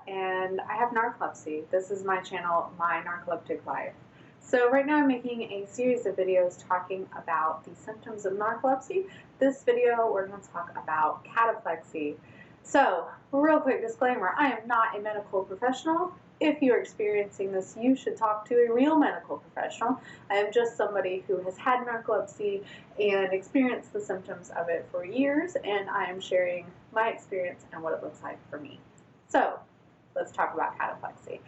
And I have narcolepsy. This is my channel, My Narcoleptic Life. So right now I'm making a series of videos talking about the symptoms of narcolepsy. This video we're going to talk about cataplexy. So, real quick disclaimer, I am not a medical professional. If you're experiencing this, you should talk to a real medical professional. I am just somebody who has had narcolepsy and experienced the symptoms of it for years, and I am sharing my experience and what it looks like for me. So, let's talk about cataplexy.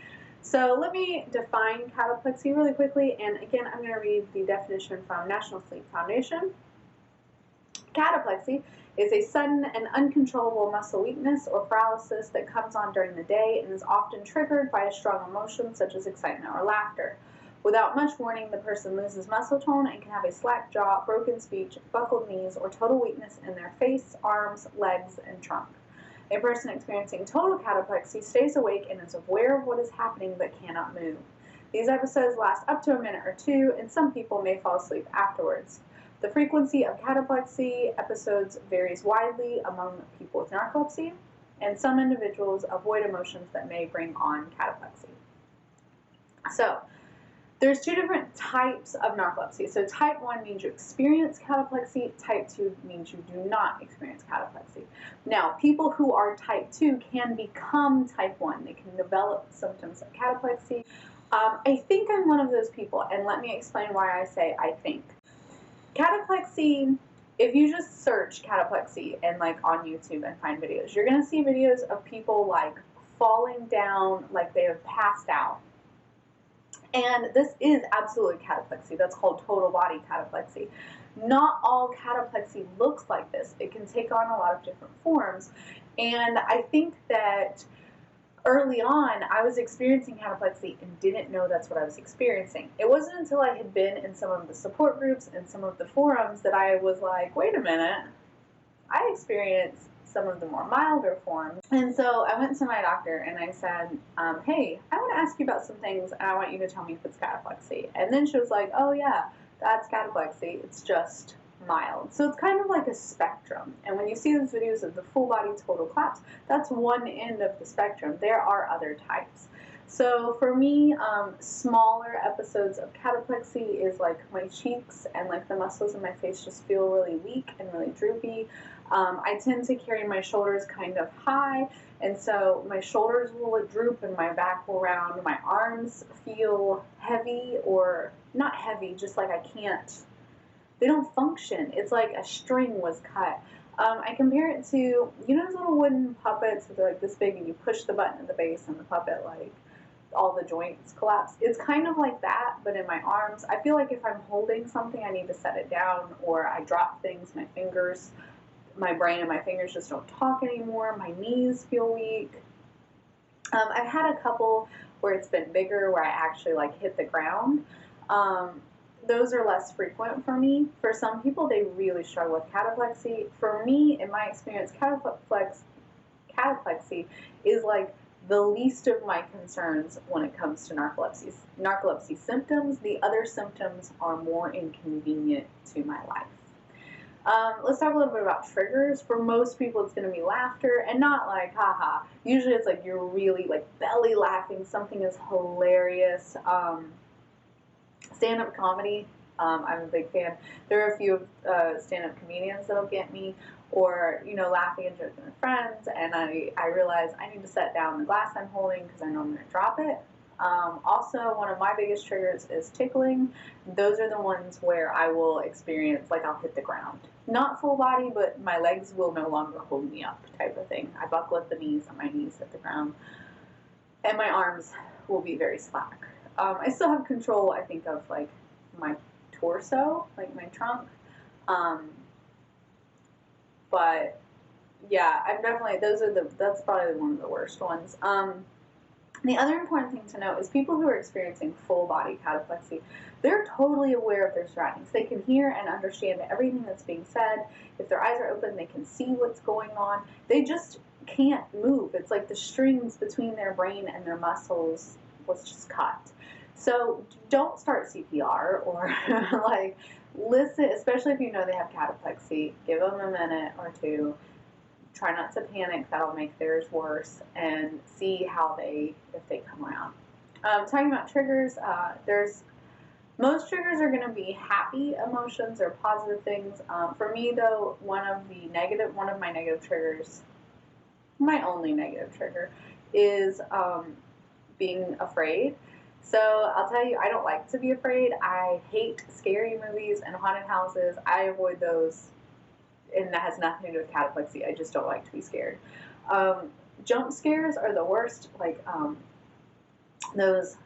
So let me define cataplexy really quickly, and again I'm going to read the definition from National Sleep Foundation. Cataplexy is a sudden and uncontrollable muscle weakness or paralysis that comes on during the day and is often triggered by a strong emotion such as excitement or laughter. Without much warning, the person loses muscle tone and can have a slack jaw, broken speech, buckled knees, or total weakness in their face, arms, legs, and trunk. A person experiencing total cataplexy stays awake and is aware of what is happening but cannot move. These episodes last up to a minute or two, and some people may fall asleep afterwards. The frequency of cataplexy episodes varies widely among people with narcolepsy, and some individuals avoid emotions that may bring on cataplexy. So, there's two different types of narcolepsy. So type 1 means you experience cataplexy, type 2 means you do not experience cataplexy. Now, people who are type 2 can become type 1. They can develop symptoms of cataplexy. I think I'm one of those people, and let me explain why I say I think. Cataplexy, if you just search cataplexy and on YouTube and find videos, you're going to see videos of people falling down like they have passed out. And this is absolutely cataplexy. That's called total body cataplexy. Not all cataplexy looks like this. It can take on a lot of different forms. And I think that early on, I was experiencing cataplexy and didn't know that's what I was experiencing. It wasn't until I had been in some of the support groups and some of the forums that I was like, wait a minute, I experienced some of the more milder forms. And so I went to my doctor and I said, hey, I want to ask you about some things and I want you to tell me if it's cataplexy. And then she was like, oh yeah, that's cataplexy. It's just mild. So it's kind of like a spectrum. And when you see these videos of the full body total collapse, that's one end of the spectrum. There are other types. So for me, smaller episodes of cataplexy is my cheeks and the muscles in my face just feel really weak and really droopy. I tend to carry my shoulders kind of high, and so my shoulders will droop and my back will round. My arms feel heavy, or not heavy, just I can't, they don't function. It's like a string was cut. I compare it to, you know those little wooden puppets that are this big and you push the button at the base and the puppet all the joints collapse. It's kind of like that, but in my arms. I feel like if I'm holding something, I need to set it down, or I drop things, my fingers, my brain and my fingers just don't talk anymore. My knees feel weak. I've had a couple where it's been bigger, where I actually hit the ground. Those are less frequent for me. For some people, they really struggle with cataplexy. For me, in my experience, cataplexy is the least of my concerns when it comes to narcolepsy symptoms. The other symptoms are more inconvenient to my life. Let's talk a little bit about triggers. For most people, it's going to be laughter, and not haha. Usually it's you're really belly laughing, something is hilarious. Stand-up comedy, I'm a big fan. There are a few stand-up comedians that'll get me, or laughing and joking with friends, and I realize I need to set down the glass I'm holding because I know I'm going to drop it. Also, one of my biggest triggers is tickling. Those are the ones where I will experience I'll hit the ground. Not full body, but my legs will no longer hold me up type of thing. I buckle at the knees and my knees hit the ground. And my arms will be very slack. I still have control, I think, of my torso, my trunk. But yeah, I'm definitely, that's probably one of the worst ones. The other important thing to note is people who are experiencing full body cataplexy, they're totally aware of their surroundings. They can hear and understand everything that's being said. If their eyes are open, they can see what's going on. They just can't move. It's like the strings between their brain and their muscles was just cut. So don't start CPR or listen, especially if you know they have cataplexy. Give them a minute or two. try not to panic, that'll make theirs worse, and see how if they come around. Talking about triggers, most triggers are going to be happy emotions or positive things. For me, though, one of my negative triggers, my only negative trigger, is being afraid. So I'll tell you, I don't like to be afraid. I hate scary movies and haunted houses. I avoid those, and that has nothing to do with cataplexy. I just don't like to be scared. Jump scares are the worst. Like those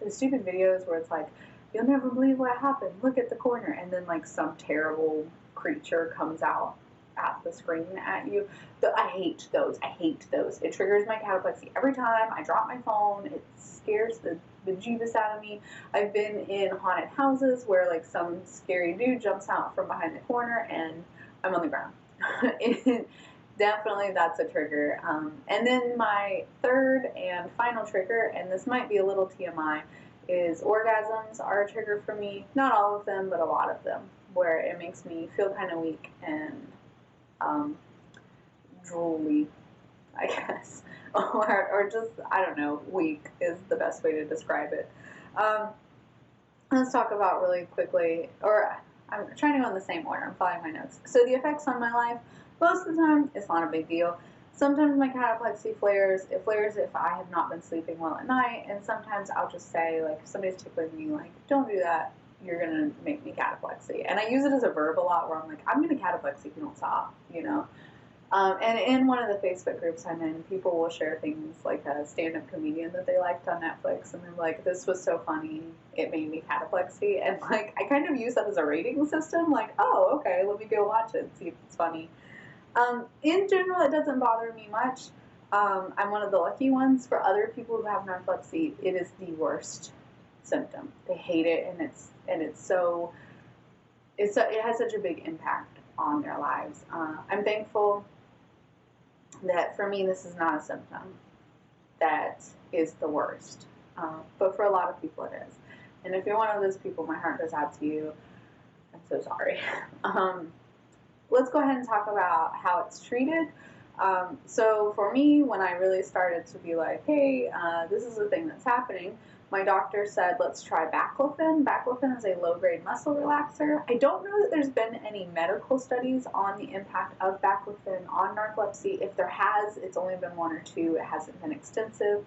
stupid videos where it's like, you'll never believe what happened. Look at the corner, and then like some terrible creature comes out at the screen at you. I hate those. I hate those. It triggers my cataplexy every time. I drop my phone. It scares the bejeebus out of me. I've been in haunted houses where like some scary dude jumps out from behind the corner and I'm on the ground. Definitely that's a trigger. And then my third and final trigger, and this might be a little TMI, is orgasms are a trigger for me. Not all of them, but a lot of them, where it makes me feel kind of weak and drooly, I guess. or just, I don't know, weak is the best way to describe it. Let's talk about really quickly, or I'm trying to go in the same order. I'm following my notes. So the effects on my life, most of the time, it's not a big deal. Sometimes my cataplexy flares. It flares if I have not been sleeping well at night, and sometimes I'll just say, like, if somebody's tickling me, like, don't do that, you're going to make me cataplexy. And I use it as a verb a lot where I'm like, I'm going to cataplexy if you don't stop, you know. And in one of the Facebook groups I'm in, people will share things like a stand-up comedian that they liked on Netflix, and they're like, this was so funny, it made me cataplexy. And, like, I kind of use that as a rating system, like, oh, okay, let me go watch it and see if it's funny. In general, it doesn't bother me much. I'm one of the lucky ones. For other people who have narcolepsy, it is the worst symptom. They hate it, and it has such a big impact on their lives. I'm thankful that for me, this is not a symptom that is the worst. But for a lot of people, it is. And if you're one of those people, my heart goes out to you. I'm so sorry. Let's go ahead and talk about how it's treated. So for me, when I really started to be like, hey, this is the thing that's happening, my doctor said, let's try baclofen. Baclofen is a low-grade muscle relaxer. I don't know that there's been any medical studies on the impact of baclofen on narcolepsy. If there has, it's only been 1 or 2. It hasn't been extensive.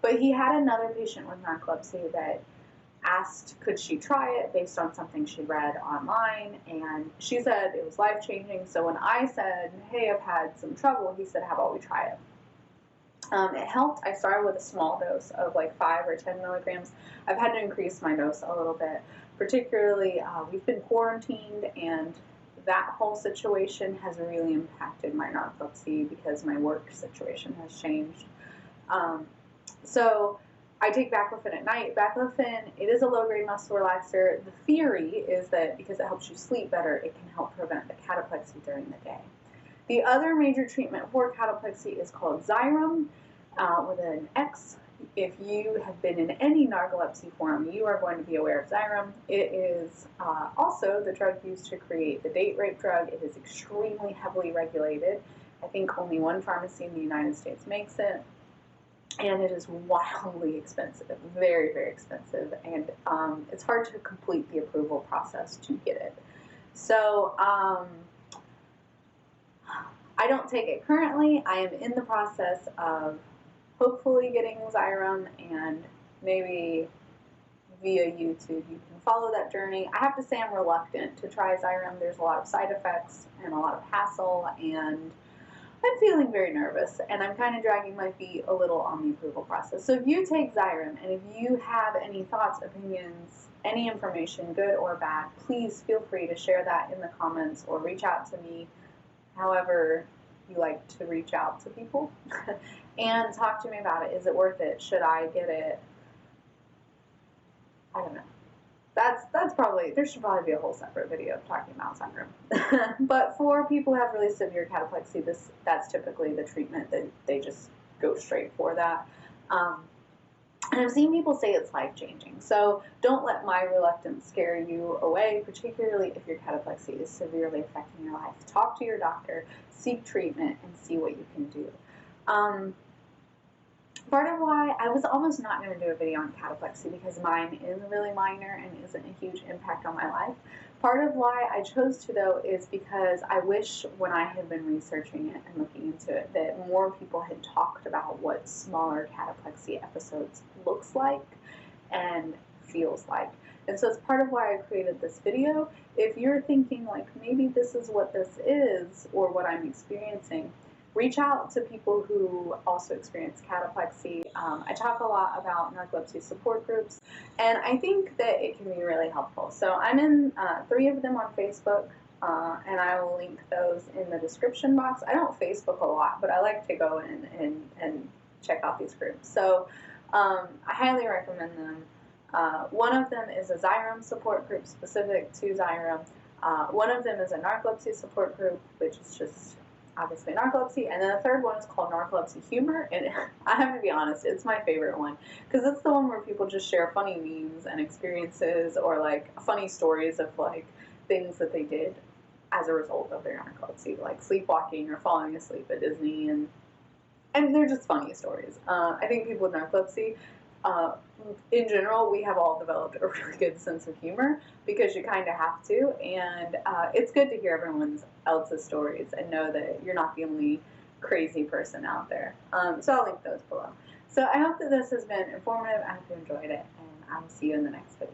But he had another patient with narcolepsy that asked could she try it based on something she read online, and she said it was life-changing. So when I said, hey, I've had some trouble, he said, how about we try it? It helped. I started with a small dose of like 5 or 10 milligrams. I've had to increase my dose a little bit. Particularly, we've been quarantined, and that whole situation has really impacted my narcolepsy because my work situation has changed. So I take baclofen at night. Baclofen, it is a low-grade muscle relaxer. The theory is that because it helps you sleep better, it can help prevent the cataplexy during the day. The other major treatment for cataplexy is called Xyrem, with an X. If you have been in any narcolepsy form, you are going to be aware of Xyrem. It is also the drug used to create the date rape drug. It is extremely heavily regulated. I think only one pharmacy in the United States makes it. And it is wildly expensive, very, very expensive, and it's hard to complete the approval process to get it. So I don't take it currently. I am in the process of hopefully getting Xyrem, and maybe via YouTube you can follow that journey. I have to say I'm reluctant to try Xyrem. There's a lot of side effects and a lot of hassle, and I'm feeling very nervous, and I'm kind of dragging my feet a little on the approval process. So if you take Xyrem, and if you have any thoughts, opinions, any information, good or bad, please feel free to share that in the comments or reach out to me, however you like to reach out to people, and talk to me about it. Is it worth it? Should I get it? I don't know. That's probably, there should probably be a whole separate video talking about Xyrem. But for people who have really severe cataplexy, that's typically the treatment that they just go straight for that. And I've seen people say it's life-changing. So don't let my reluctance scare you away, particularly if your cataplexy is severely affecting your life. Talk to your doctor, seek treatment, and see what you can do. Part of why I was almost not going to do a video on cataplexy because mine is really minor and isn't a huge impact on my life. Part of why I chose to, though, is because I wish when I had been researching it and looking into it that more people had talked about what smaller cataplexy episodes looks like and feels like. And so it's part of why I created this video. If you're thinking like maybe this is what this is or what I'm experiencing, reach out to people who also experience cataplexy. I talk a lot about Narcolepsy Support Groups, and I think that it can be really helpful. So I'm in 3 of them on Facebook, and I will link those in the description box. I don't Facebook a lot, but I like to go in and check out these groups. So I highly recommend them. One of them is a Xyrem support group specific to Xyrem. One of them is a narcolepsy support group, which is just obviously narcolepsy, and then the third one is called Narcolepsy Humor, and I have to be honest, it's my favorite one, because it's the one where people just share funny memes and experiences, or like funny stories of like things that they did as a result of their narcolepsy, like sleepwalking or falling asleep at Disney, and they're just funny stories. I think people with narcolepsy, in general, we have all developed a really good sense of humor because you kind of have to, and it's good to hear everyone else's stories and know that you're not the only crazy person out there. So I'll link those below. So I hope that this has been informative. I hope you enjoyed it, and I'll see you in the next video.